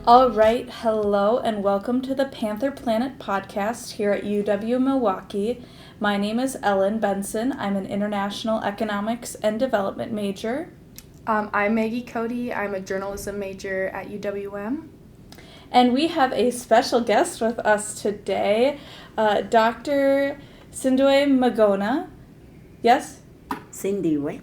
All right, hello and welcome to the Panther Planet podcast here at UW Milwaukee. My name is Ellen Benson. I'm an international economics and development major. I'm Maggie Cody. I'm a journalism major at UWM. And we have a special guest with us today, Dr. Sindiwe Magona. Yes? Sindiwe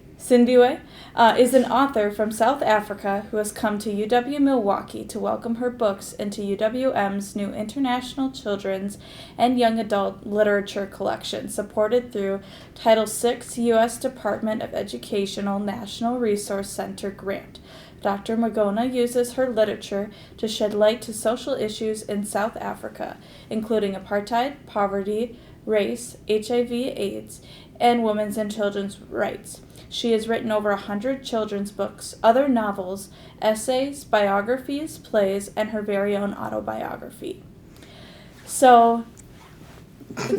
Is an author from South Africa who has come to UW Milwaukee to welcome her books into UWM's new International Children's and Young Adult Literature Collection, supported through Title VI U.S. Department of Educational National Resource Center grant. Dr. Magona uses her literature to shed light to social issues in South Africa, including apartheid, poverty, race, HIV/AIDS, and women's and children's rights. She has written over 100 children's books, other novels, essays, biographies, plays, and her very own autobiography. So,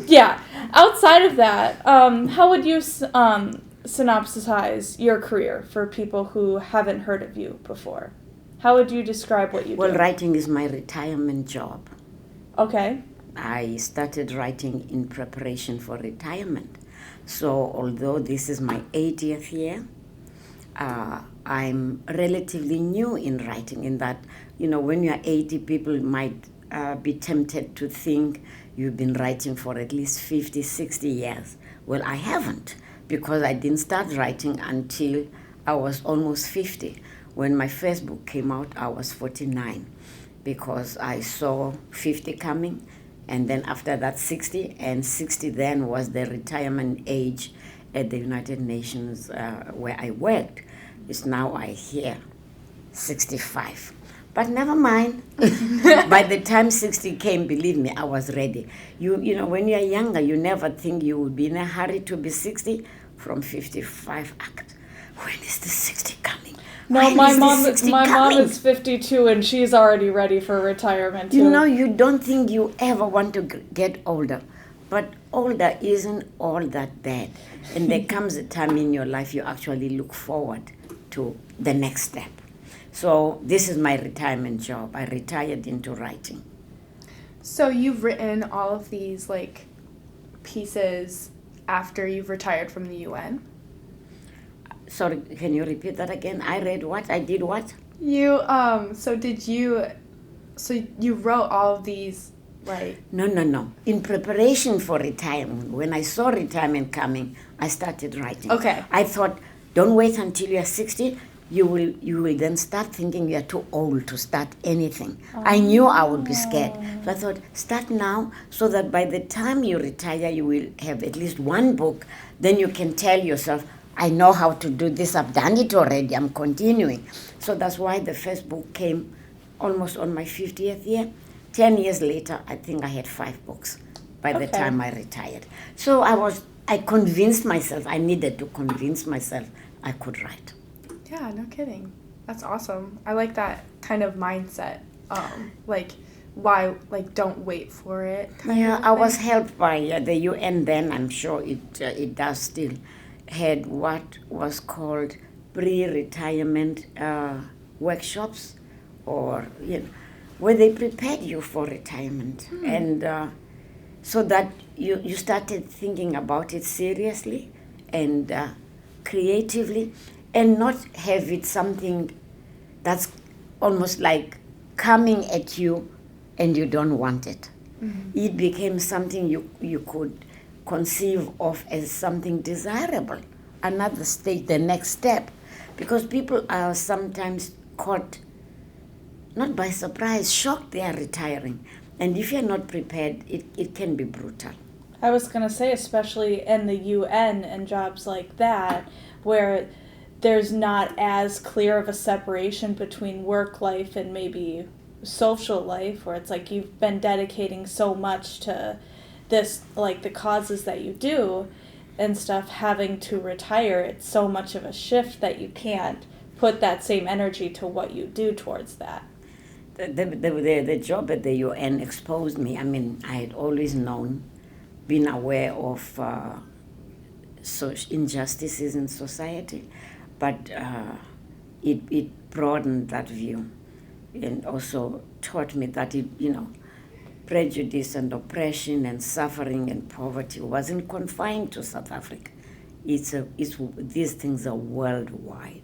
yeah, outside of that, how would you synopsize your career for people who haven't heard of you before? How would you describe what you do? Well, writing is my retirement job. Okay. I started writing in preparation for retirement. So although this is my 80th year, I'm relatively new in writing in that, when you're 80, people might be tempted to think you've been writing for at least 50, 60 years. Well, I haven't, because I didn't start writing until I was almost 50. When my first book came out, I was 49, because I saw 50 coming. And then after that, 60, and 60 then was the retirement age at the United Nations where I worked. It's now I hear 65. But never mind. By the time 60 came, believe me, I was ready. You know, when you're younger, you never think you would be in a hurry to be 60. From 55, act. When is the 60 coming? No, my mom is 52 and she's already ready for retirement too. You don't think you ever want to get older, but older isn't all that bad. And there comes a time in your life you actually look forward to the next step. So this is my retirement job. I retired into writing. So you've written all of these pieces after you've retired from the UN? Sorry, can you repeat that again? I read what? I did what? So you wrote all of these, No. In preparation for retirement, when I saw retirement coming, I started writing. Okay. I thought, don't wait until you're 60. You will then start thinking you're too old to start anything. Oh. I knew I would be scared. So I thought, start now so that by the time you retire, you will have at least one book. Then you can tell yourself, I know how to do this. I've done it already. I'm continuing. So that's why the first book came almost on my 50th year. 10 years later, I think I had 5 books by the time I retired. So I convinced myself, I needed to convince myself I could write. Yeah, no kidding. That's awesome. I like that kind of mindset. Why, don't wait for it. Yeah, I was helped by the UN then. I'm sure it does still. Had what was called pre-retirement workshops, or where they prepared you for retirement, and so that you started thinking about it seriously and creatively, and not have it something that's almost like coming at you and you don't want it. Mm-hmm. It became something you could conceive of as something desirable, another stage, the next step, because people are sometimes caught not by surprise, shocked they are retiring, and if you're not prepared, it can be brutal. I was going to say, especially in the UN and jobs like that, where there's not as clear of a separation between work life and maybe social life, where it's like you've been dedicating so much to this, the causes that you do and stuff, having to retire, it's so much of a shift that you can't put that same energy to what you do towards that. The job at the UN exposed me. I mean, I had always known, been aware of injustices in society, but it broadened that view. And also taught me that prejudice and oppression and suffering and poverty wasn't confined to South Africa. These things are worldwide,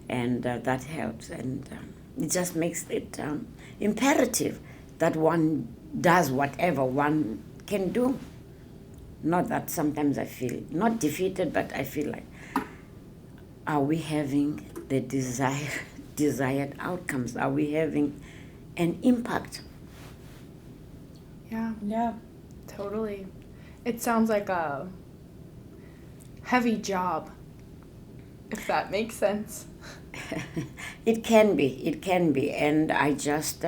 and that helps, and it just makes it imperative that one does whatever one can do. Not that sometimes I feel not defeated, but I feel like, are we having the desired outcomes? Are we having an impact? Yeah, totally. It sounds like a heavy job, if that makes sense. It can be, and I just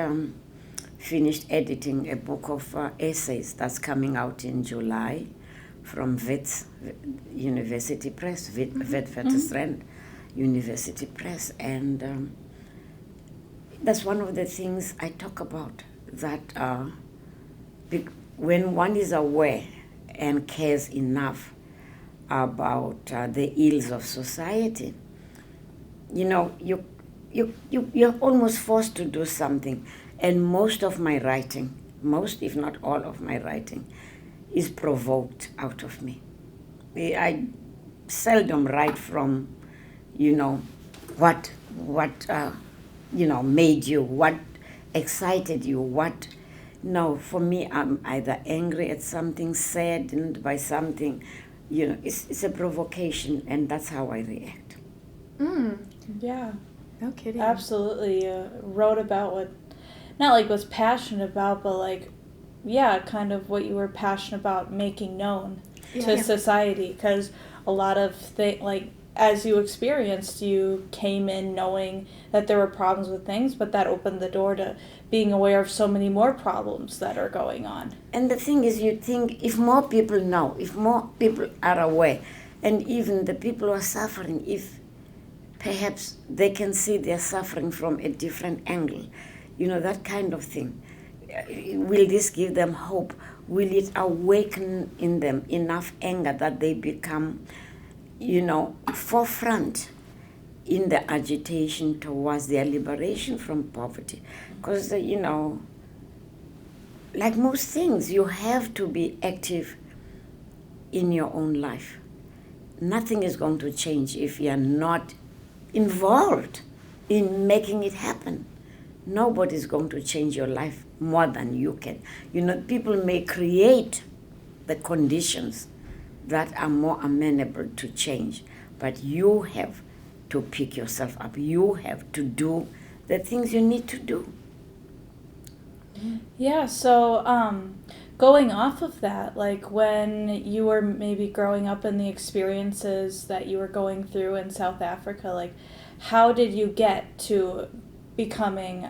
finished editing a book of essays that's coming out in July from Wits University Press, Witwatersrand University Press, and that's one of the things I talk about, that when one is aware and cares enough about the ills of society, you're almost forced to do something. And most of my writing, most if not all of my writing, is provoked out of me. I seldom write from, what made you, what excited you, what. No, for me, I'm either angry at something, saddened by something. It's a provocation, and that's how I react. Yeah. No kidding. Absolutely. Wrote about what, not like was passionate about, but like, yeah, kind of what you were passionate about making known to society. Because a lot of as you experienced, you came in knowing that there were problems with things, but that opened the door to being aware of so many more problems that are going on. And the thing is, you think if more people know, if more people are aware, and even the people who are suffering, if perhaps they can see their suffering from a different angle, that kind of thing. Will this give them hope? Will it awaken in them enough anger that they become, forefront in the agitation towards their liberation from poverty? Because, like most things, you have to be active in your own life. Nothing is going to change if you are not involved in making it happen. Nobody's going to change your life more than you can. People may create the conditions that are more amenable to change, but you have to pick yourself up. You have to do the things you need to do. Yeah, so going off of that, like when you were maybe growing up and the experiences that you were going through in South Africa, like how did you get to becoming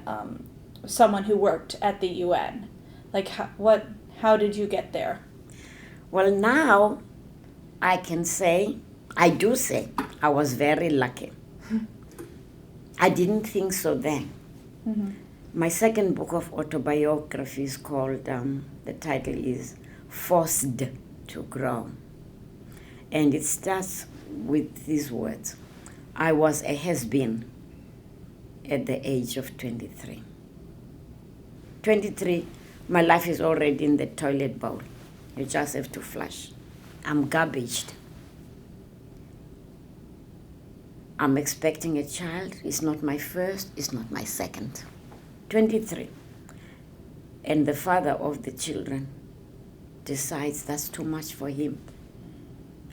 someone who worked at the UN? Like how did you get there? Well, now I can say, I do say, I was very lucky. I didn't think so then. Mm-hmm. My second book of autobiography is called, the title is Forced to Grow. And it starts with these words. I was a has-been at the age of 23. 23, my life is already in the toilet bowl. You just have to flush. I'm garbaged. I'm expecting a child. It's not my first, it's not my second. 23. And the father of the children decides that's too much for him.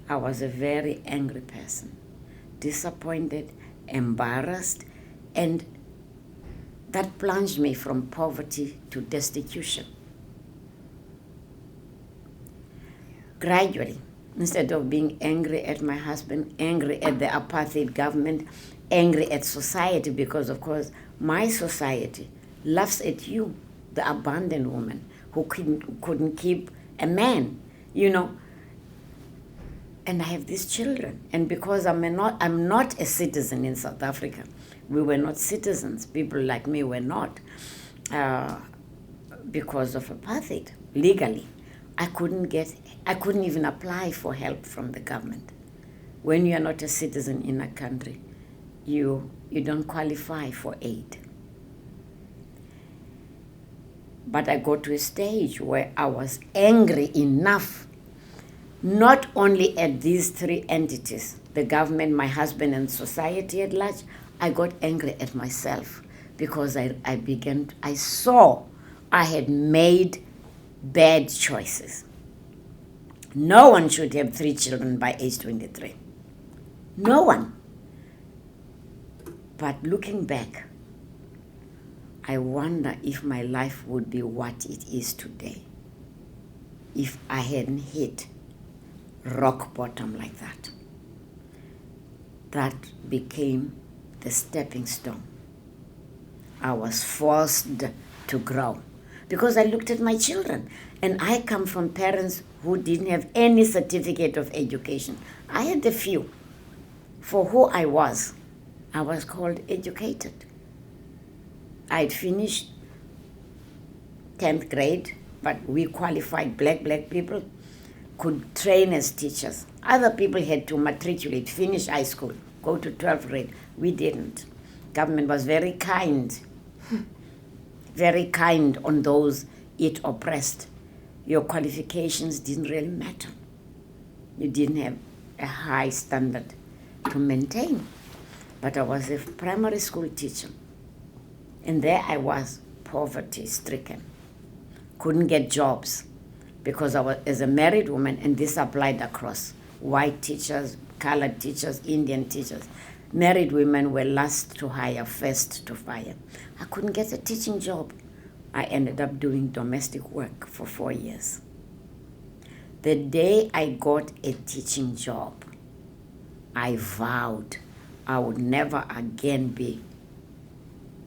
I was a very angry person, disappointed, embarrassed, and that plunged me from poverty to destitution. Gradually, instead of being angry at my husband, angry at the apartheid government, angry at society, because of course my society laughs at you, the abandoned woman who couldn't keep a man, And I have these children, and because I'm not a citizen in South Africa. We were not citizens. People like me were not, because of apartheid. Legally, I couldn't even apply for help from the government. When you are not a citizen in a country, you don't qualify for aid. But I got to a stage where I was angry enough, not only at these three entities, the government, my husband, and society at large. I got angry at myself because I saw I had made bad choices. No one should have 3 children by age 23. No one. But looking back, I wonder if my life would be what it is today if I hadn't hit rock bottom like that. That became the stepping stone. I was forced to grow because I looked at my children, and I come from parents who didn't have any certificate of education. I had a few. For who I was called educated. I'd finished 10th grade, but we qualified black people could train as teachers. Other people had to matriculate, finish high school, go to 12th grade. We didn't. Government was very kind on those it oppressed. Your qualifications didn't really matter. You didn't have a high standard to maintain. But I was a primary school teacher. And there I was, poverty-stricken. Couldn't get jobs because I was as a married woman, and this applied across white teachers, colored teachers, Indian teachers. Married women were last to hire, first to fire. I couldn't get a teaching job. I ended up doing domestic work for 4 years. The day I got a teaching job, I vowed I would never again be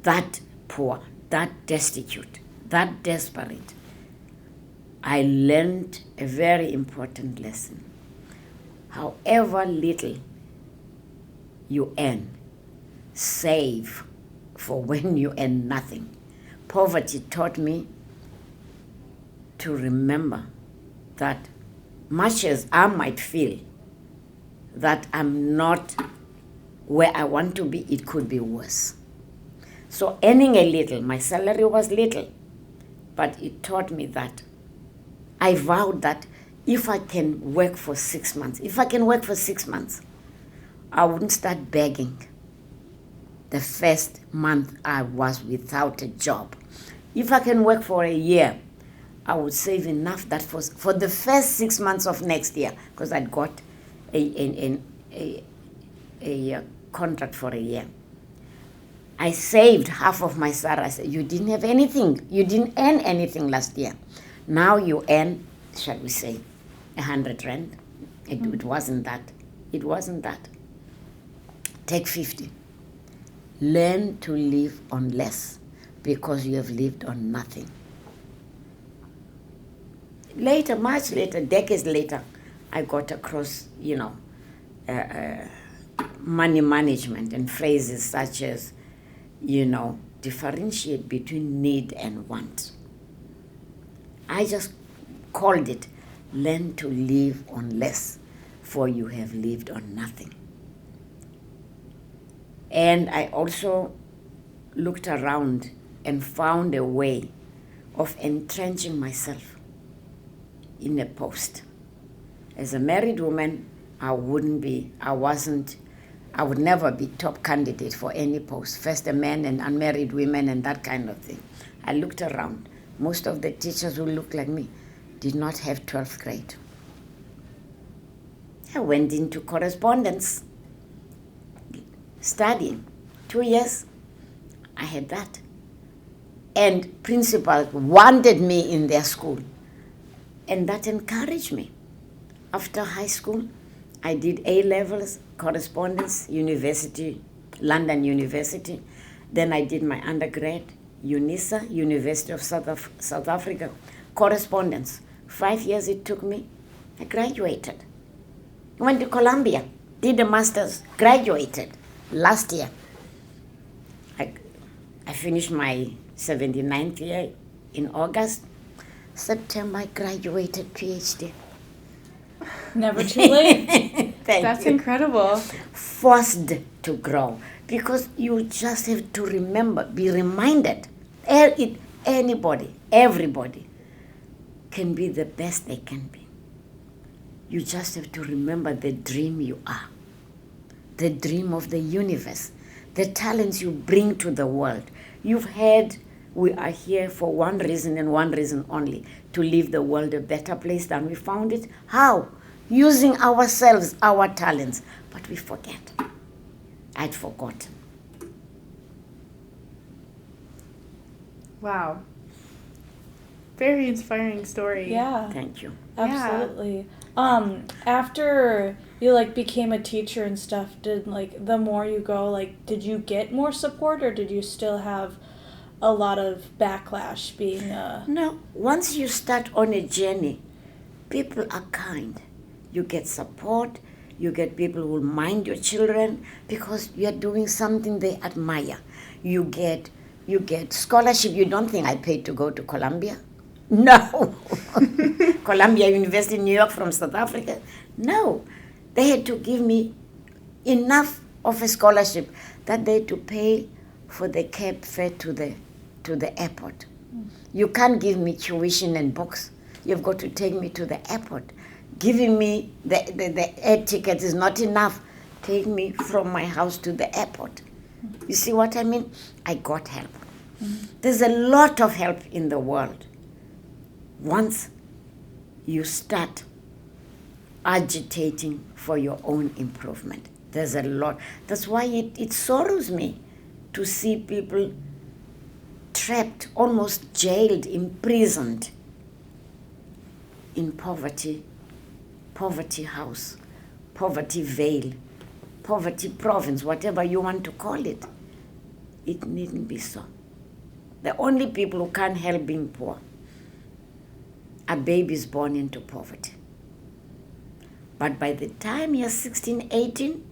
that poor, that destitute, that desperate. I learned a very important lesson. However little you earn, save for when you earn nothing. Poverty taught me to remember that much as I might feel that I'm not where I want to be, it could be worse. So earning a little, my salary was little, but it taught me that I vowed that if I can work for 6 months, I wouldn't start begging the first month I was without a job. If I can work for a year, I would save enough that for the first 6 months of next year, because I'd got a contract for a year. I saved half of my salary. I said, you didn't have anything. You didn't earn anything last year. Now you earn, shall we say, 100 rand. It wasn't that. It wasn't that. Take 50. Learn to live on less because you have lived on nothing. Later, much later, decades later, I got across, money management and phrases such as, differentiate between need and want. I just called it, learn to live on less, for you have lived on nothing. And I also looked around and found a way of entrenching myself in a post. As a married woman, I would never be top candidate for any post. First a man and unmarried women and that kind of thing. I looked around. Most of the teachers who looked like me did not have 12th grade. I went into correspondence, studying. 2 years, I had that. And principals wanted me in their school. And that encouraged me. After high school, I did A-levels, correspondence, university, London University. Then I did my undergrad, UNISA, University of South Africa, correspondence. 5 years it took me. I graduated. Went to Columbia, did a master's, graduated last year. I finished my 79th year in August. September, I graduated PhD. Never too late. That's incredible. Forced to grow because you just have to remember, be reminded. Anybody, everybody can be the best they can be. You just have to remember the dream you are, the dream of the universe, the talents you bring to the world. You've heard we are here for one reason and one reason only, to leave the world a better place than we found it. How? Using ourselves, our talents. But we forget. I'd forgotten. Wow. Very inspiring story. Yeah. Thank you. Absolutely. After you like became a teacher and stuff, did like the more you go, like did you get more support, or did you still have a lot of backlash being No, once you start on a journey, people are kind. You get support, you get people who will mind your children because you're doing something they admire. You get scholarship. You don't think I paid to go to Columbia? No. Columbia University in New York from South Africa? No. They had to give me enough of a scholarship that they had to pay for the cab fare to the airport. You can't give me tuition and books. You've got to take me to the airport. Giving me the air ticket is not enough. Take me from my house to the airport. You see what I mean? I got help. There's a lot of help in the world. Once you start agitating for your own improvement, there's a lot. That's why it sorrows me to see people trapped, almost jailed, imprisoned in poverty house, poverty veil, poverty province, whatever you want to call it. It needn't be so. The only people who can't help being poor are babies born into poverty. But by the time you're 16, 18,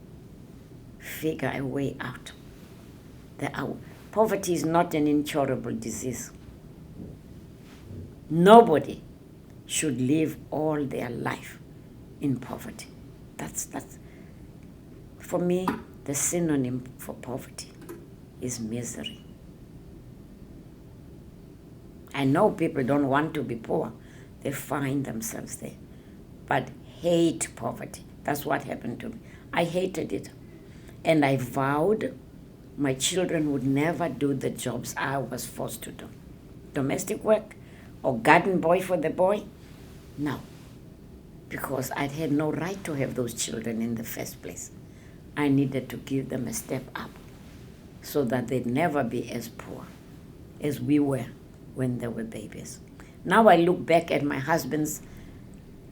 figure a way out. Poverty is not an incurable disease. Nobody should live all their life in poverty. That's for me, the synonym for poverty is misery. I know people don't want to be poor. They find themselves there. But hate poverty. That's what happened to me. I hated it. And I vowed my children would never do the jobs I was forced to do. Domestic work or garden boy for the boy? No. Because I had no right to have those children in the first place. I needed to give them a step up so that they'd never be as poor as we were when they were babies. Now I look back at my husband's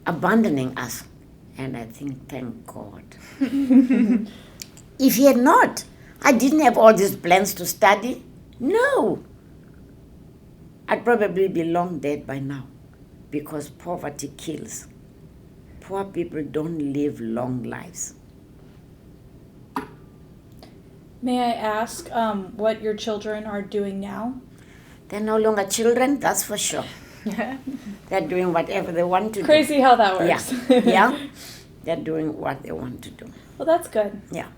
abandoning us and I think, thank God. If he had not, I didn't have all these plans to study. No. I'd probably be long dead by now because poverty kills. Poor people don't live long lives. May I ask what your children are doing now? They're no longer children, that's for sure. They're doing whatever they want to do. Crazy how that works. Yeah. They're doing what they want to do. Well, that's good. Yeah.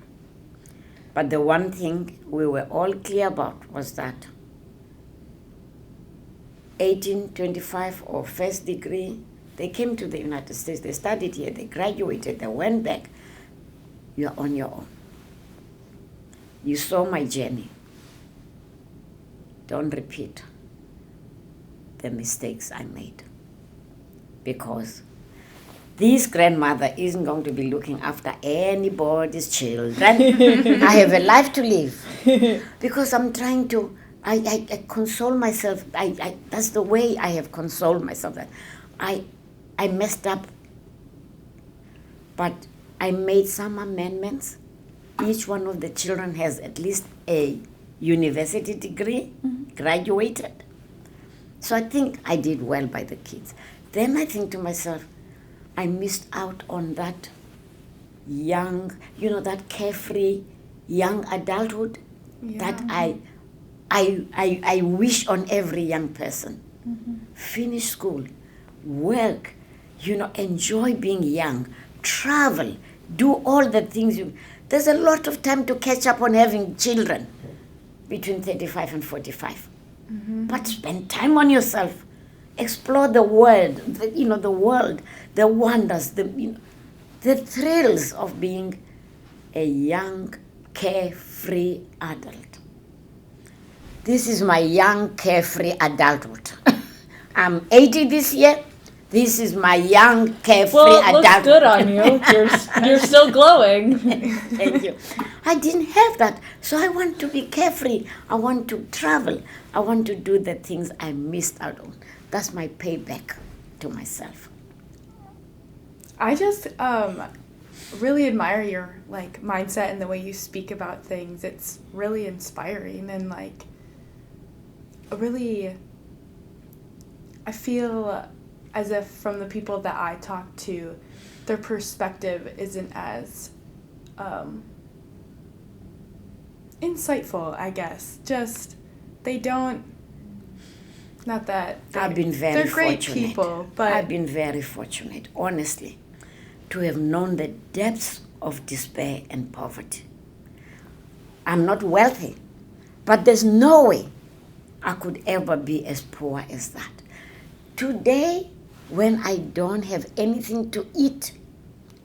But the one thing we were all clear about was that 18, 25 or first degree, they came to the United States, they studied here, they graduated, they went back. You're on your own. You saw my journey. Don't repeat the mistakes I made. Because this grandmother isn't going to be looking after anybody's children. I have a life to live. Because I'm trying to, I console myself. That's the way I have consoled myself. That I messed up, but I made some amendments. Each one of the children has at least a university degree, graduated. So I think I did well by the kids. Then I think to myself, I missed out on that young, that carefree young adulthood that I wish on every young person. Finish school, work, enjoy being young, travel, do all the things there's a lot of time to catch up on having children between 35 and 45. But spend time on yourself. Explore the world, the world, the wonders, the thrills of being a young, carefree adult. This is my young, carefree adulthood. I'm 80 this year. This is my young, carefree adulthood. Well, it looks good on you. You're still glowing. Thank you. I didn't have that, so I want to be carefree. I want to travel. I want to do the things I missed out on. That's my payback to myself. I just really admire your mindset and the way you speak about things. It's really inspiring and really, I feel as if from the people that I talk to, their perspective isn't as insightful, I guess. Just they don't. Not that I've been very they're great fortunate. people, but I've been very fortunate, honestly, to have known the depths of despair and poverty. I'm not wealthy, but there's no way I could ever be as poor as that. Today, when I don't have anything to eat,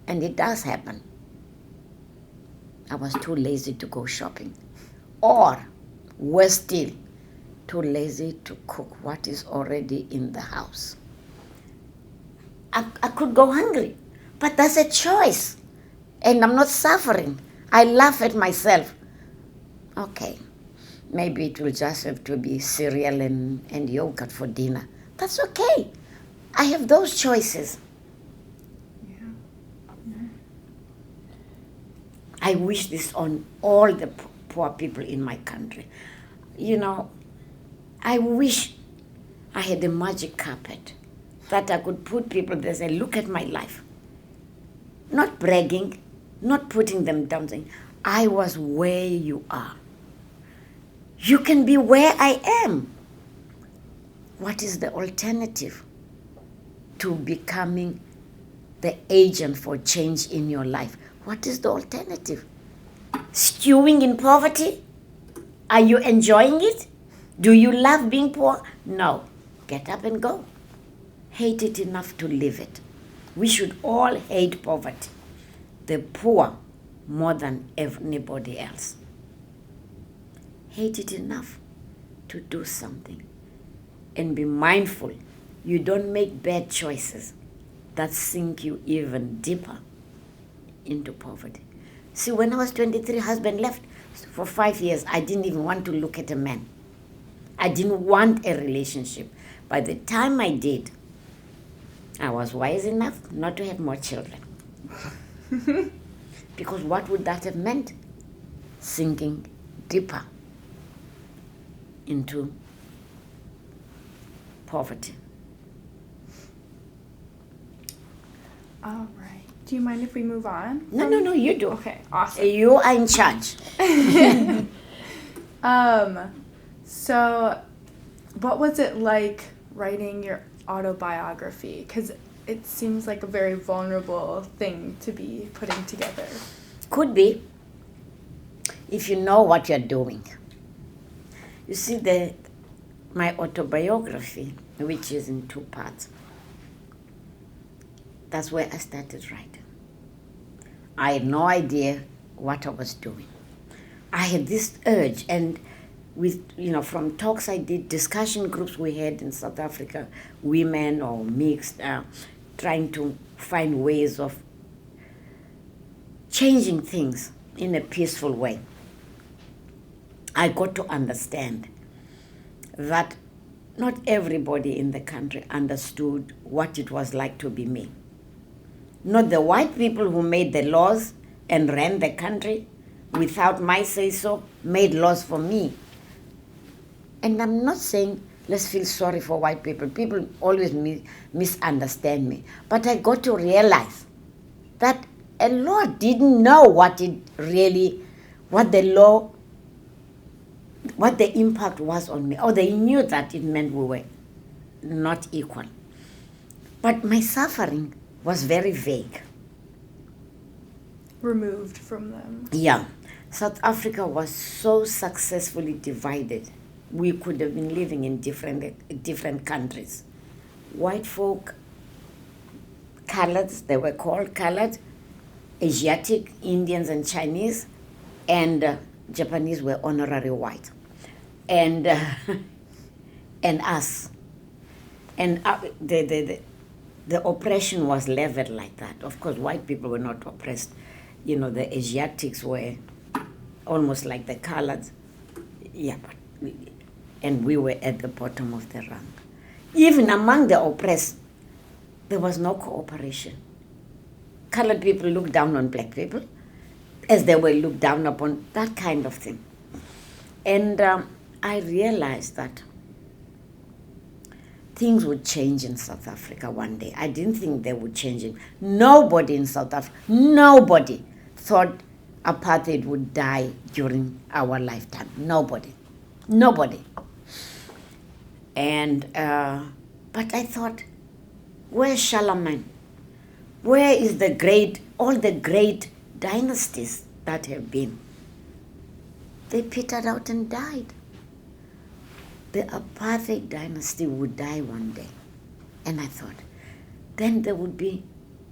and it does happen, I was too lazy to go shopping. Or, worse still, too lazy to cook what is already in the house. I could go hungry, but that's a choice. And I'm not suffering. I laugh at myself. Okay, maybe it will just have to be cereal and yogurt for dinner. That's okay. I have those choices. I wish this on all the poor people in my country. I wish I had a magic carpet that I could put people there and say, look at my life. Not bragging, not putting them down, saying, I was where you are. You can be where I am. What is the alternative to becoming the agent for change in your life? What is the alternative? Stewing in poverty? Are you enjoying it? Do you love being poor? No. Get up and go. Hate it enough to live it. We should all hate poverty. The poor more than anybody else. Hate it enough to do something. And be mindful you don't make bad choices that sink you even deeper into poverty. See, when I was 23, husband left. For 5 years, I didn't even want to look at a man. I didn't want a relationship. By the time I did, I was wise enough not to have more children. Because what would that have meant? Sinking deeper into poverty. all right. Do you mind if we move on? No, you do. Okay, awesome. You are in charge. So what was it like writing your autobiography? Because it seems like a very vulnerable thing to be putting together. Could be, if you know what you're doing. You see, my autobiography, which is in 2 parts, that's where I started writing. I had no idea what I was doing. I had this urge, and from talks I did, discussion groups we had in South Africa, women or mixed, trying to find ways of changing things in a peaceful way. I got to understand that not everybody in the country understood what it was like to be me. Not the white people who made the laws and ran the country without my say-so, made laws for me. And I'm not saying let's feel sorry for white people. People always misunderstand me. But I got to realize that a law didn't know what the impact was on me. Or they knew that it meant we were not equal. But my suffering was very vague. Removed from them. Yeah. South Africa was so successfully divided we could have been living in different countries. White folk, coloreds, they were called colored, Asiatic, Indians and Chinese, and Japanese were honorary white. And and us. And the oppression was leveled like that. Of course, white people were not oppressed. You know, the Asiatics were almost like the coloreds. Yeah, and we were at the bottom of the rung. Even among the oppressed, there was no cooperation. Colored people looked down on black people as they were looked down upon, that kind of thing. And I realized that things would change in South Africa one day. I didn't think they would change it. Nobody in South Africa, nobody thought apartheid would die during our lifetime. Nobody. And, but I thought, where's Charlemagne? Where is all the great dynasties that have been? They petered out and died. The apartheid dynasty would die one day. And I thought, then there would be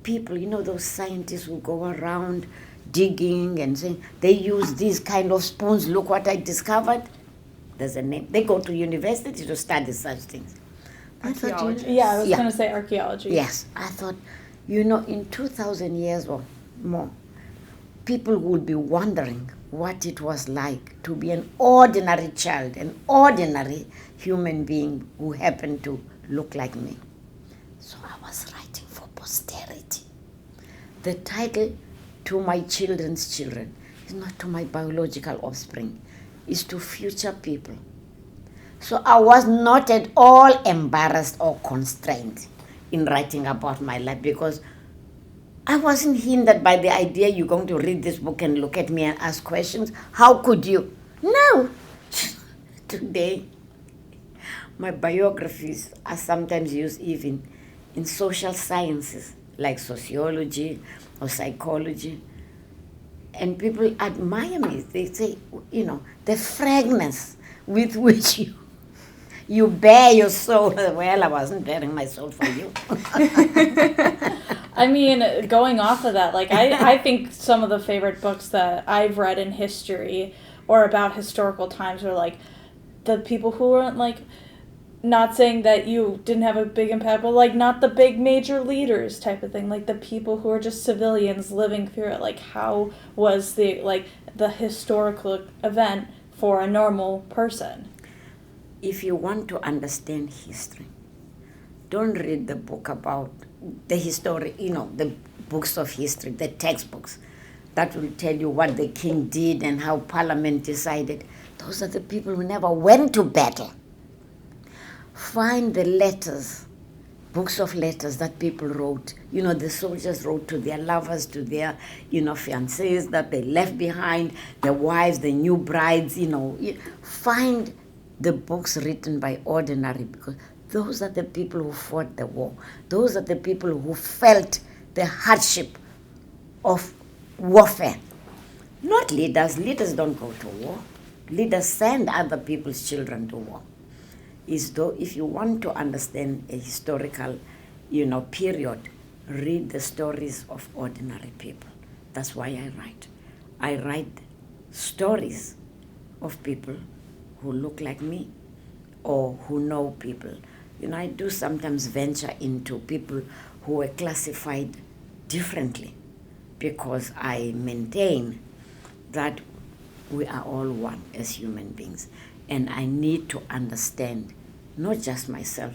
people, you know, those scientists who go around digging and saying, they use these kind of spoons, look what I discovered. There's a name. They go to university to study such things. Archaeology. Yeah, I was going to say archaeology. Yes, I thought, you know, in 2,000 years or more, people would be wondering what it was like to be an ordinary child, an ordinary human being who happened to look like me. So I was writing for posterity. The title to my children's children is not to my biological offspring, it's to future people. So I was not at all embarrassed or constrained in writing about my life because I wasn't hindered by the idea you're going to read this book and look at me and ask questions. How could you? No. Today, my biographies are sometimes used even in social sciences like sociology or psychology. And people admire me. They say, you know, the frankness with which you bear your soul. Well, I wasn't bearing my soul for you. I mean, going off of that, like, I think some of the favorite books that I've read in history or about historical times are, like, the people who weren't, like, not saying that you didn't have a big impact, but, like, not the big major leaders type of thing. Like, the people who are just civilians living through it. Like, how was the historical event for a normal person? If you want to understand history, don't read the book about the history, you know, the books of history, the textbooks that will tell you what the king did and how parliament decided. Those are the people who never went to battle. Find the letters, books of letters that people wrote. You know, the soldiers wrote to their lovers, to their, you know, fiancés that they left behind, their wives, the new brides, you know. Find the books written by ordinary, because those are the people who fought the war. Those are the people who felt the hardship of warfare. Not leaders. Leaders don't go to war. Leaders send other people's children to war. Is though if you want to understand a historical, you know, period, read the stories of ordinary people. That's why I write. I write stories of people who look like me or who know people. You know, I do sometimes venture into people who are classified differently because I maintain that we are all one as human beings. And I need to understand not just myself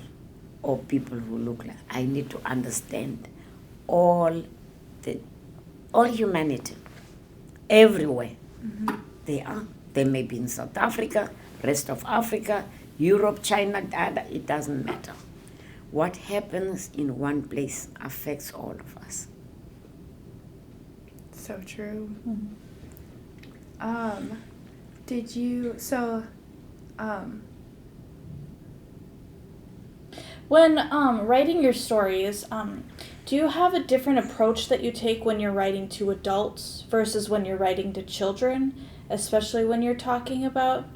or people who look like, I need to understand all humanity, everywhere. Mm-hmm. They are. They may be in South Africa, rest of Africa, Europe, China, it doesn't matter. What happens in one place affects all of us. So true. Mm-hmm. When writing your stories, do you have a different approach that you take when you're writing to adults versus when you're writing to children, especially when you're talking about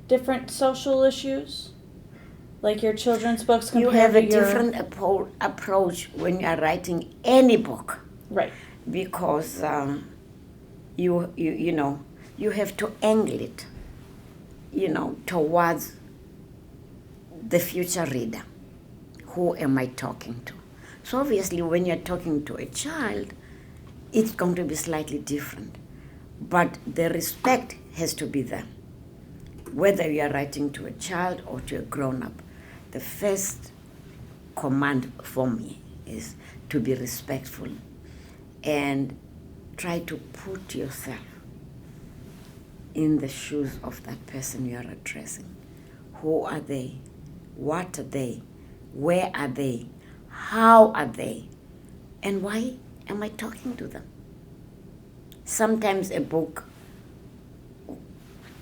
different social issues? Like your children's books You compared have a to your... different approach when you are writing any book, Right. because you know, you have to angle it, you know, towards the future reader. Who am I talking to? So obviously when you're talking to a child, it's going to be slightly different. But the respect has to be there. Whether you are writing to a child or to a grown-up, the first command for me is to be respectful and try to put yourself in the shoes of that person you are addressing. Who are they? What are they? Where are they? How are they? And why am I talking to them? Sometimes a book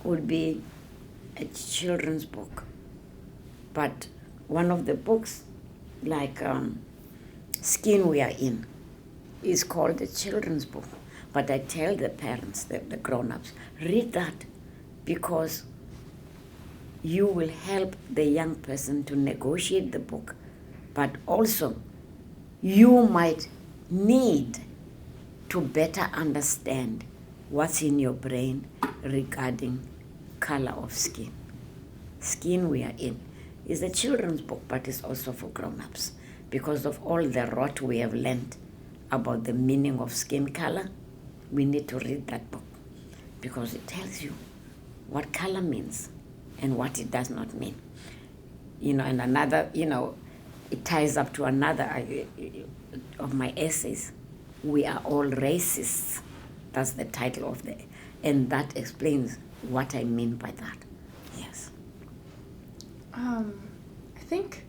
would be a children's book, but one of the books, like Skin We Are In, is called a children's book. But I tell the parents, the grown-ups, read that, because you will help the young person to negotiate the book, but also you might need to better understand what's in your brain regarding color of skin. Skin We Are In is a children's book, but it's also for grown-ups, because of all the rot we have learned about the meaning of skin color. We need to read that book, because it tells you what color means and what it does not mean. You know, and another, you know, it ties up to another of my essays. We Are All Racists. That's the title of the, and that explains what I mean by that. Yes. I think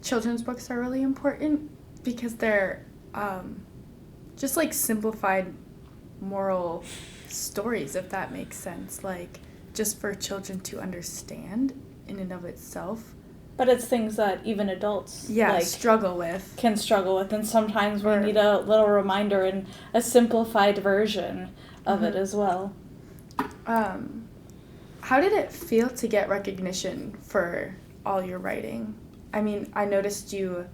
children's books are really important because they're just like simplified moral stories, if that makes sense. Like, just for children to understand in and of itself. But it's things that even adults struggle with. Can struggle with, and sometimes we need a little reminder and a simplified version of it as well. How did it feel to get recognition for all your writing? I mean, I noticed you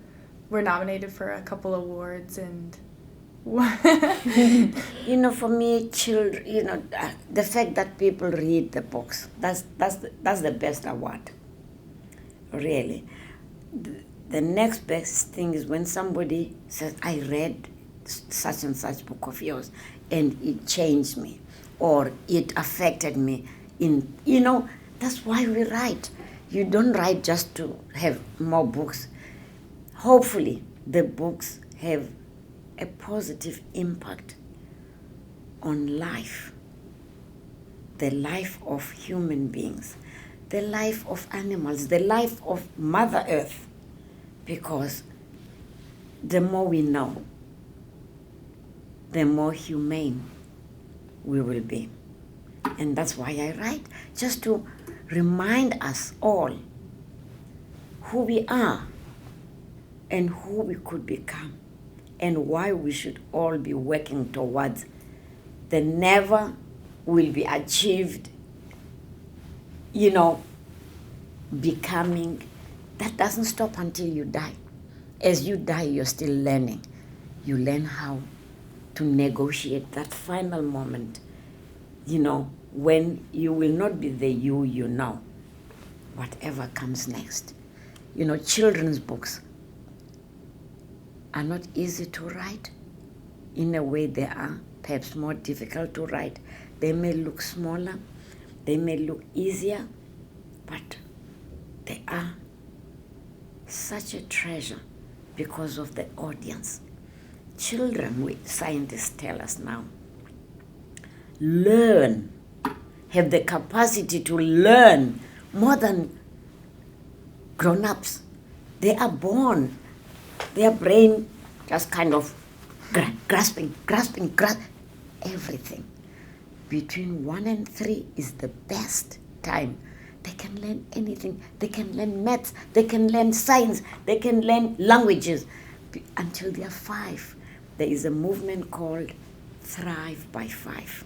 were nominated for a couple awards, and you know, for me, children, you know, the fact that people read the books, that's the best award. Really. The next best thing is when somebody says, I read such and such book of yours and it changed me, or it affected me in, you know, that's why we write. You don't write just to have more books. Hopefully the books have a positive impact on life, the life of human beings, the life of animals, the life of Mother Earth, because the more we know, the more humane we will be. And that's why I write, just to remind us all who we are and who we could become, and why we should all be working towards the never will be achieved, you know, becoming. That doesn't stop until you die. As you die, you're still learning. You learn how to negotiate that final moment, you know, when you will not be the you know, whatever comes next. You know, children's books are not easy to write. In a way, they are perhaps more difficult to write. They may look smaller, they may look easier, but they are such a treasure because of the audience. Children, scientists tell us now, learn, have the capacity to learn more than grown-ups. They are born, their brain just kind of grasping everything. Between 1 and 3 is the best time. They can learn anything. They can learn maths, they can learn science, they can learn languages. Until they are 5, there is a movement called Thrive by 5.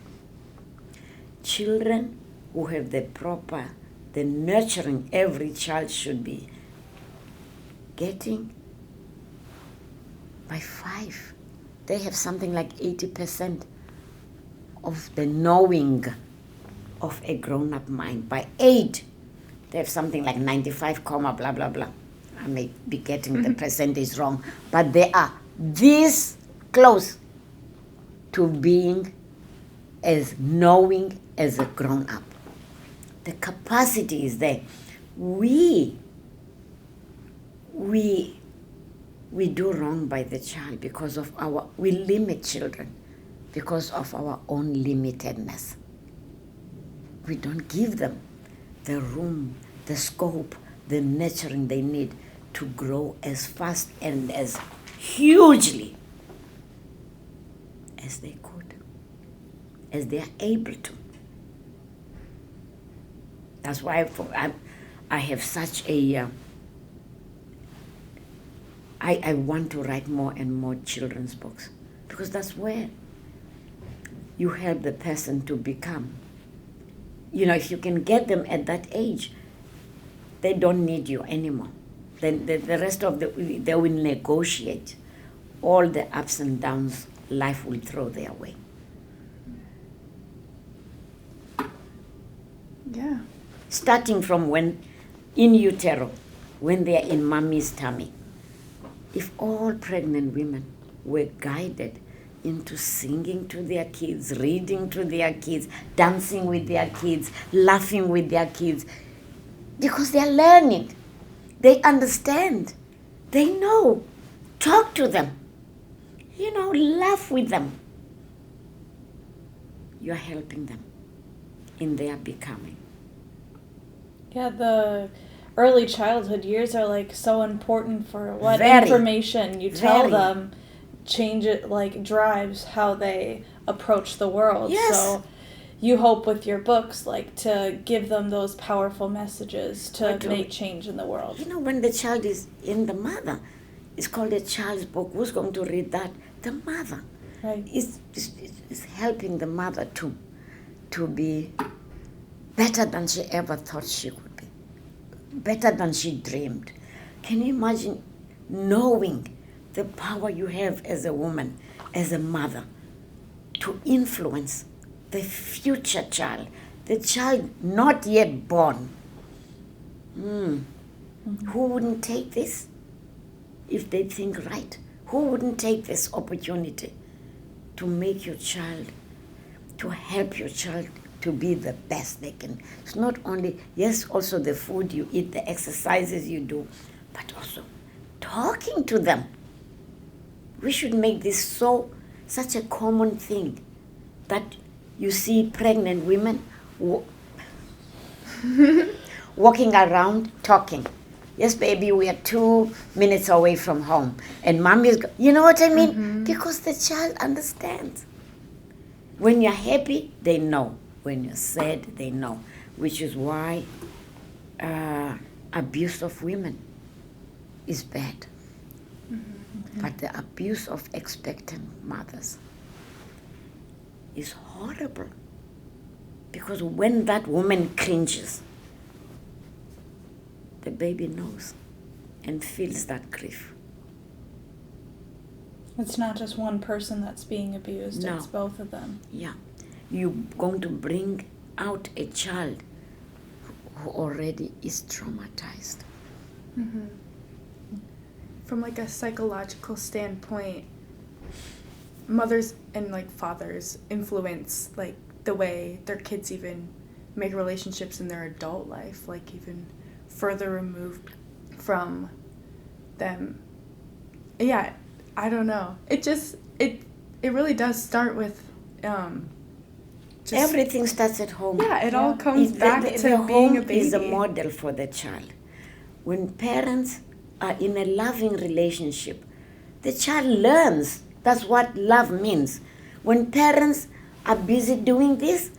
Children who have the proper the nurturing every child should be getting by 5. They have something like 80% of the knowing of a grown-up mind. By 8, they have something like 95, comma, blah, blah, blah. I may be getting the percentage wrong, but they are this close to being as knowing as a grown-up. The capacity is there. We do wrong by the child because of we limit children because of our own limitedness. We don't give them the room, the scope, the nurturing they need to grow as fast and as hugely as they could, as they are able to. That's why I have such a... I want to write more and more children's books, because that's where you help the person to become. You know, if you can get them at that age, they don't need you anymore. Then the rest of they will negotiate all the ups and downs life will throw their way. Yeah. Starting from when in utero, when they are in mommy's tummy. If all pregnant women were guided into singing to their kids, reading to their kids, dancing with their kids, laughing with their kids, because they are learning, they understand, they know, talk to them, laugh with them. You are helping them in their becoming. Yeah, the early childhood years are like so important for what Very. Information you tell Very. them change it, like drives how they approach the world. Yes. So you hope with your books like to give them those powerful messages to make change in the world. When the child is in the mother, it's called a child's book. Who's going to read that? The mother. Right. It's helping the mother to be better than she ever thought she could be, better than she dreamed. Can you imagine knowing the power you have as a woman, as a mother, to influence the future child, the child not yet born? Mm-hmm. Who wouldn't take this if they think right? Who wouldn't take this opportunity to make your child, to help your child to be the best they can? It's not only, yes, also the food you eat, the exercises you do, but also talking to them. We should make this such a common thing that you see pregnant women walking around talking. Yes, baby, we are 2 minutes away from home. And mommy is, you know what I mean? Mm-hmm. Because the child understands. When you're happy, they know. When you're sad, they know. Which is why abuse of women is bad. Mm-hmm. But the abuse of expectant mothers is horrible. Because when that woman cringes, the baby knows and feels that grief. It's not just one person that's being abused, No. It's both of them. Yeah. You're going to bring out a child who already is traumatized. Mm-hmm. From like a psychological standpoint, mothers and like fathers influence like the way their kids even make relationships in their adult life, like even further removed from them. Yeah, I don't know. It really does start with everything starts at home. Yeah, it all comes back to the being home a baby. is a model for the child. When parents are in a loving relationship, the child learns. That's what love means. When parents are busy doing this,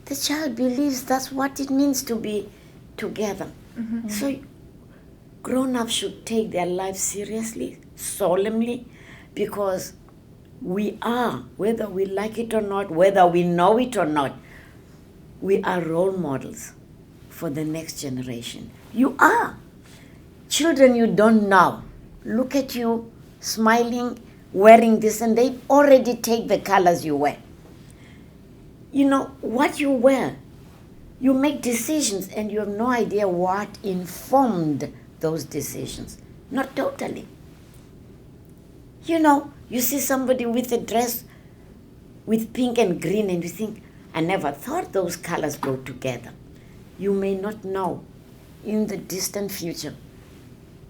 the child believes that's what it means to be together. Mm-hmm. So grown-ups should take their lives seriously, solemnly, because we are, whether we like it or not, whether we know it or not, we are role models for the next generation. You are. Children you don't know look at you smiling, wearing this, and they already take the colors you wear. You know, what you wear, you make decisions and you have no idea what informed those decisions. Not totally. You know, you see somebody with a dress with pink and green and you think, I never thought those colors go together. You may not know in the distant future.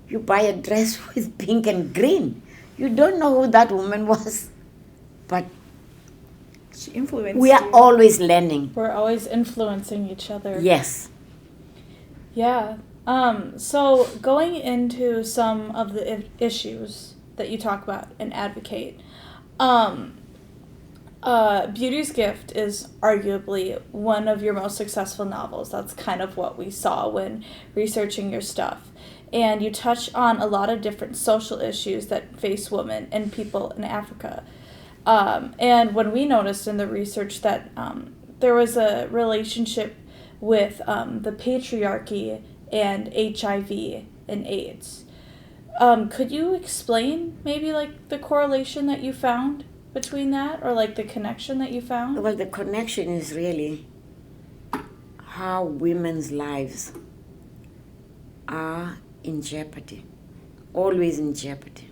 You buy a dress with pink and green. You don't know who that woman was. But She influenced we are you. always learning. We're always influencing each other. Yes. Yeah. So going into some of the issues that you talk about and advocate, Beauty's Gift is arguably one of your most successful novels. That's kind of what we saw when researching your stuff. And you touch on a lot of different social issues that face women and people in Africa. And when we noticed in the research that there was a relationship with the patriarchy and HIV and AIDS. Could you explain maybe like the correlation that you found between that, or like the connection that you found? Well, the connection is really how women's lives are in jeopardy, always in jeopardy.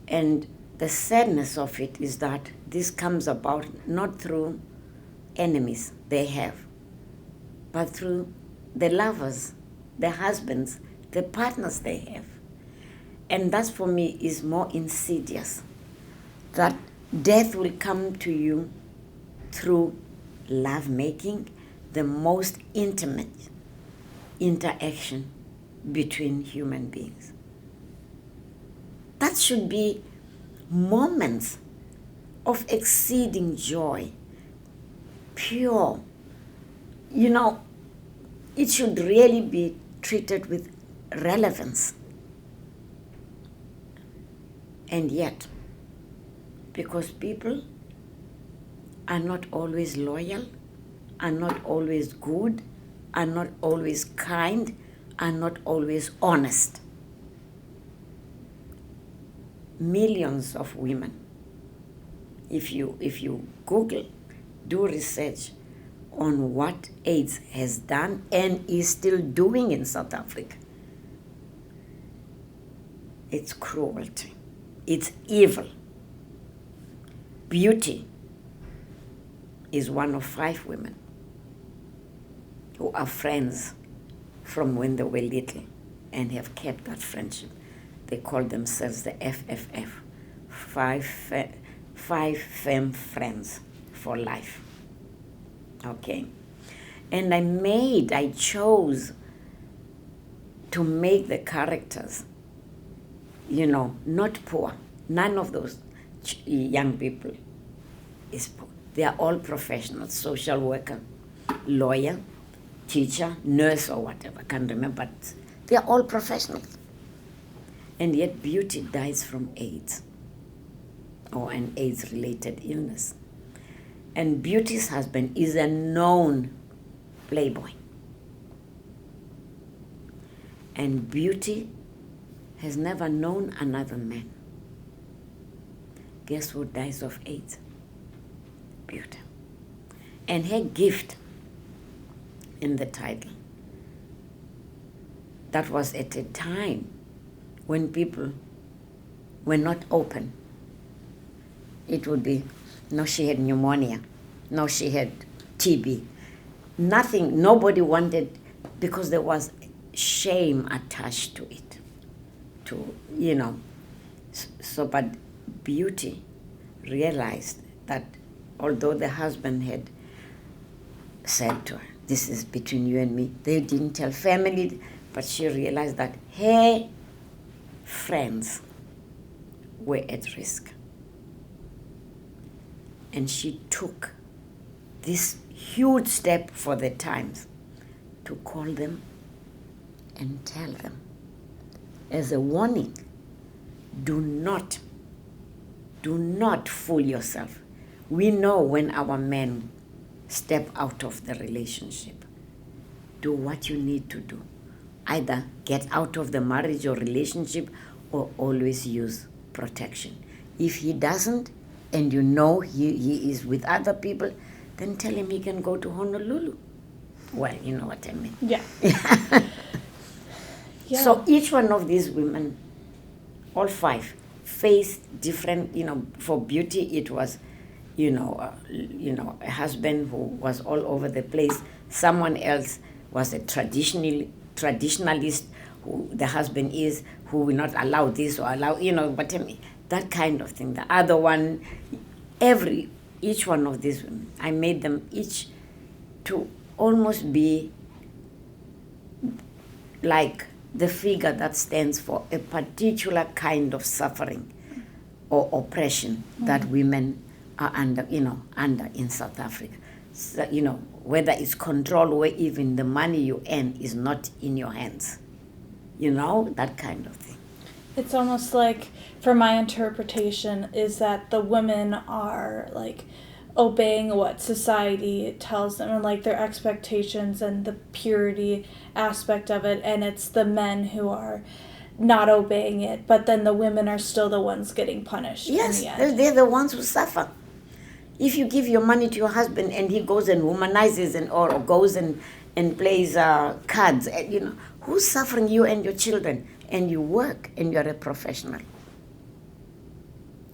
And the sadness of it is that this comes about not through enemies they have, but through the lovers, the husbands, the partners they have. And that for me is more insidious, that death will come to you through lovemaking, the most intimate interaction between human beings. That should be moments of exceeding joy, pure. You know, it should really be treated with relevance. And yet, because people are not always loyal, are not always good, are not always kind, are not always honest. Millions of women, if you Google, do research on what AIDS has done and is still doing in South Africa, it's cruelty, it's evil. Beauty is one of 5 women who are friends from when they were little and have kept that friendship. They call themselves the FFF, 5 femme friends for life. Okay? And I chose to make the characters, you know, not poor. None of those young people is poor. They are all professionals, social worker, lawyer, teacher, nurse, or whatever. I can't remember, but they are all professionals. And yet Beauty dies from AIDS, or an AIDS-related illness. And Beauty's husband is a known playboy. And Beauty has never known another man. Guess who dies of AIDS? Beauty. And her gift in the title, that was at a time when people were not open. It would be, no, she had pneumonia, no, she had TB. Nothing, nobody wanted, because there was shame attached to it. You know. So, but Beauty realized that although the husband had said to her, this is between you and me, they didn't tell family, but she realized that her friends were at risk. And she took this huge step for the times to call them and tell them as a warning, do not fool yourself. We know when our men step out of the relationship. do what you need to do. Either get out of the marriage or relationship, or always use protection. If he doesn't, and you know he is with other people, then tell him he can go to Honolulu. Well, you know what I mean. Yeah. Yeah. So each one of these women, all 5, faced different, for Beauty it was, a husband who was all over the place. Someone else was a traditionalist, who the husband is, who will not allow this or allow, but that kind of thing. The other one, each one of these women, I made them each to almost be like the figure that stands for a particular kind of suffering or oppression that women are under in South Africa. So, whether it's control, where even the money you earn is not in your hands. That kind of thing. It's almost like, from my interpretation, is that the women are like obeying what society tells them, and like their expectations and the purity aspect of it, and it's the men who are not obeying it, but then the women are still the ones getting punished. Yes, in the end. they're the ones who suffer. If you give your money to your husband and he goes and womanizes or goes and plays cards, who's suffering? You and your children, and you work and you're a professional.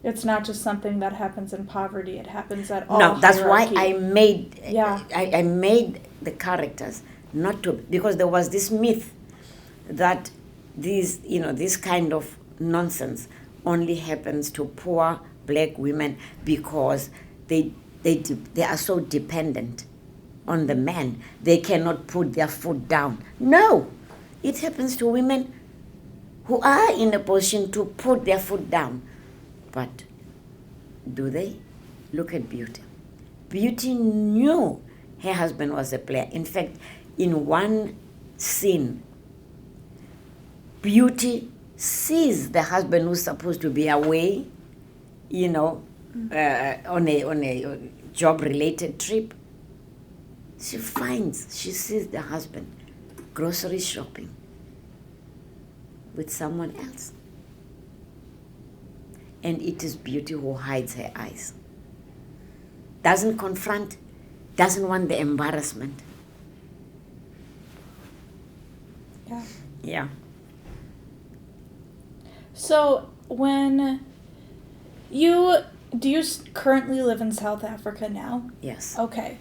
It's not just something that happens in poverty. It happens at all. No, that's why hierarchy. I made Yeah. I made the characters not to, because there was this myth that this kind of nonsense only happens to poor black women because they are so dependent on the man. They cannot put their foot down. No, it happens to women who are in a position to put their foot down. But do they? Look at Beauty. Beauty knew her husband was a player. In fact, in one scene, Beauty sees the husband who's supposed to be away, on a job-related trip. She sees the husband grocery shopping with someone else. And it is Beauty who hides her eyes. Doesn't confront, doesn't want the embarrassment. Yeah. Yeah. So do you currently live in South Africa now? Yes. Okay.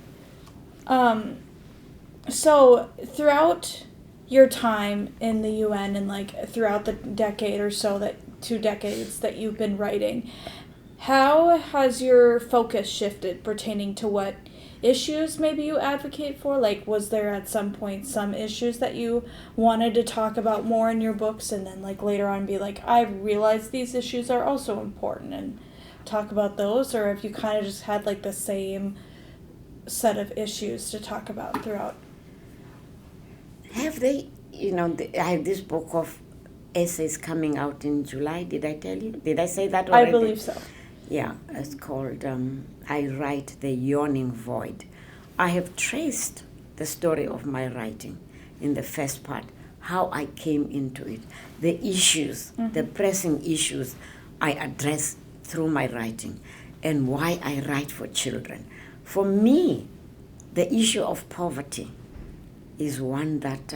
So throughout your time in the UN and like throughout the decade or so, 2 decades that you've been writing, how has your focus shifted pertaining to what issues maybe you advocate for? Like, was there at some point some issues that you wanted to talk about more in your books, and then like later on be like, I realize these issues are also important, and talk about those? Or have you kind of just had like the same set of issues to talk about throughout? Have they, I have this book of essays coming out in July. Did I tell you? Did I say that already? I believe so. Yeah, it's called I Write the Yawning Void. I have traced the story of my writing in the first part, how I came into it, the issues, the pressing issues I address through my writing, and why I write for children. For me, the issue of poverty is one that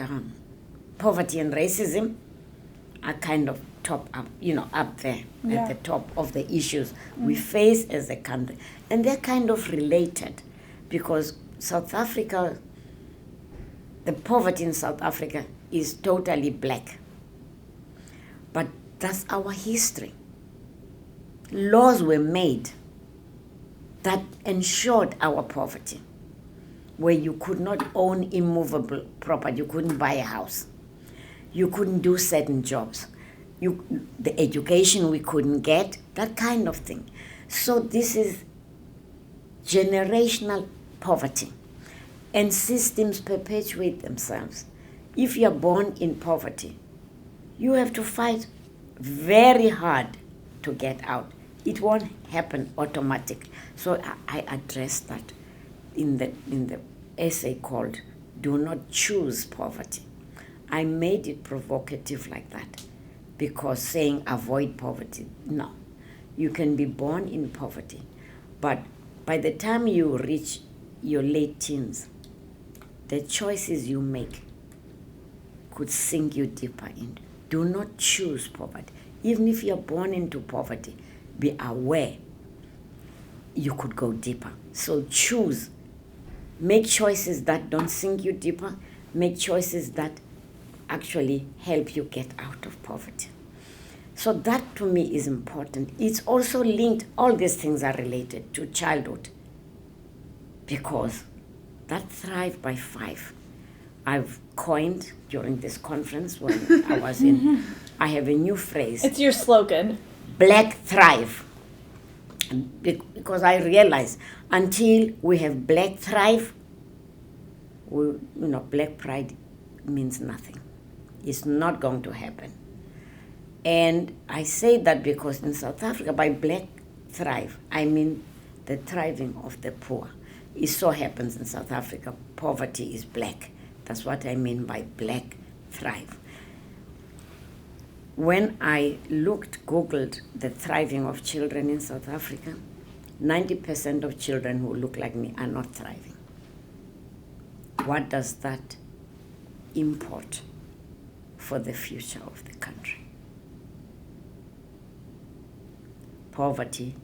poverty and racism are kind of up there at the top of the issues we face as a country. And they're kind of related, because South Africa, the poverty in South Africa is totally black. But that's our history. Laws were made that ensured our poverty, where you could not own immovable property, you couldn't buy a house, you couldn't do certain jobs, the education we couldn't get, that kind of thing. So this is generational poverty, and systems perpetuate themselves. If you're born in poverty, you have to fight very hard to get out. It won't happen automatically. So I addressed that in the essay called Do not choose poverty. I made it provocative like that because saying avoid poverty, no. You can be born in poverty, but by the time you reach your late teens, the choices you make could sink you deeper in. Do not choose poverty. Even if you're born into poverty, be aware you could go deeper. So choose. Make choices that don't sink you deeper. Make choices that actually help you get out of poverty. So that to me is important. It's also linked, all these things are related to childhood, because that Thrive by 5, I've coined during this conference when I was in, I have a new phrase. It's your slogan. Black Thrive. Because I realize until we have Black Thrive, Black Pride means nothing. It's not going to happen. And I say that because in South Africa, by Black Thrive, I mean the thriving of the poor. It so happens in South Africa, poverty is black. That's what I mean by Black Thrive. When I Googled the thriving of children in South Africa, 90% of children who look like me are not thriving. What does that import for the future of the country? Poverty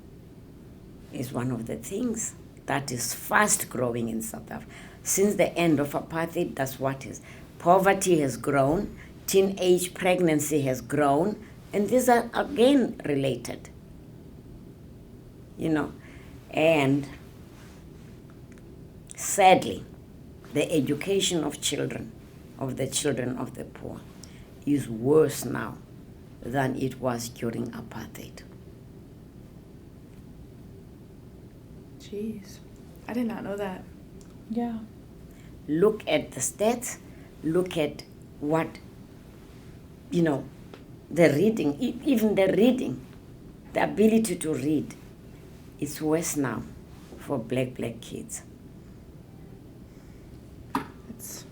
is one of the things that is fast growing in South Africa. Since the end of apartheid, that's what is. Poverty has grown, teenage pregnancy has grown, and these are again related. And sadly, the education of the children of the poor, is worse now than it was during apartheid. Jeez, I did not know that. Yeah. Look at the stats, look at what, the reading, even the reading, the ability to read, it's worse now for black kids. It's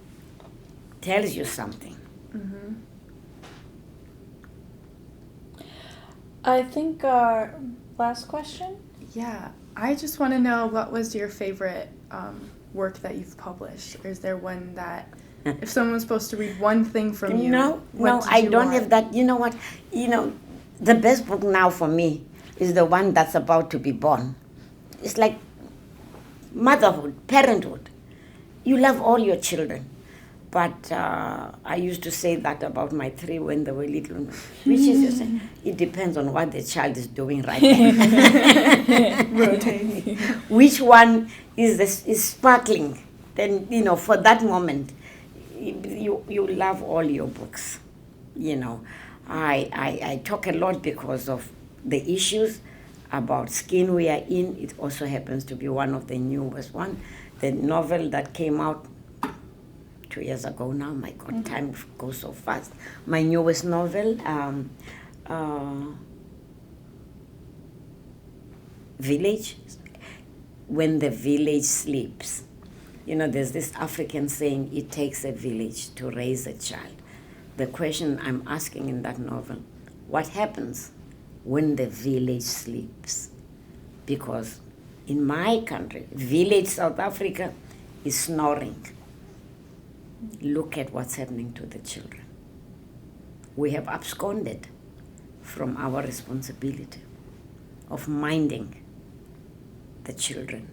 tells you something. Mm-hmm. I think last question. Yeah, I just want to know, what was your favorite work that you've published? Or is there one that, if someone was supposed to read one thing from you? No, I don't have that. You know what? The best book now for me is the one that's about to be born. It's like motherhood, parenthood. You love all your children. But I used to say that about my 3 when they were little, which is, it depends on what the child is doing right now. Rotating. Which one is sparkling? Then, for that moment, you love all your books. I talk a lot because of the issues about skin we are in. It also happens to be one of the newest one. The novel that came out 2 years ago now, my God, time goes so fast. My newest novel, Village, When the Village Sleeps. There's this African saying, it takes a village to raise a child. The question I'm asking in that novel, what happens when the village sleeps? Because in my country, village South Africa is snoring. Look at what's happening to the children. We have absconded from our responsibility of minding the children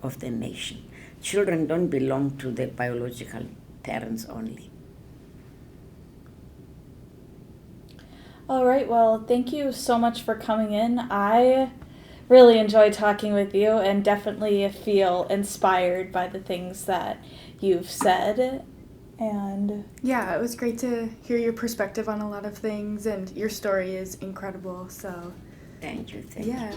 of the nation. Children don't belong to the biological parents only. All right, well, thank you so much for coming in. I really enjoyed talking with you and definitely feel inspired by the things that you've said. And yeah, it was great to hear your perspective on a lot of things, and your story is incredible. So thank you. Yeah.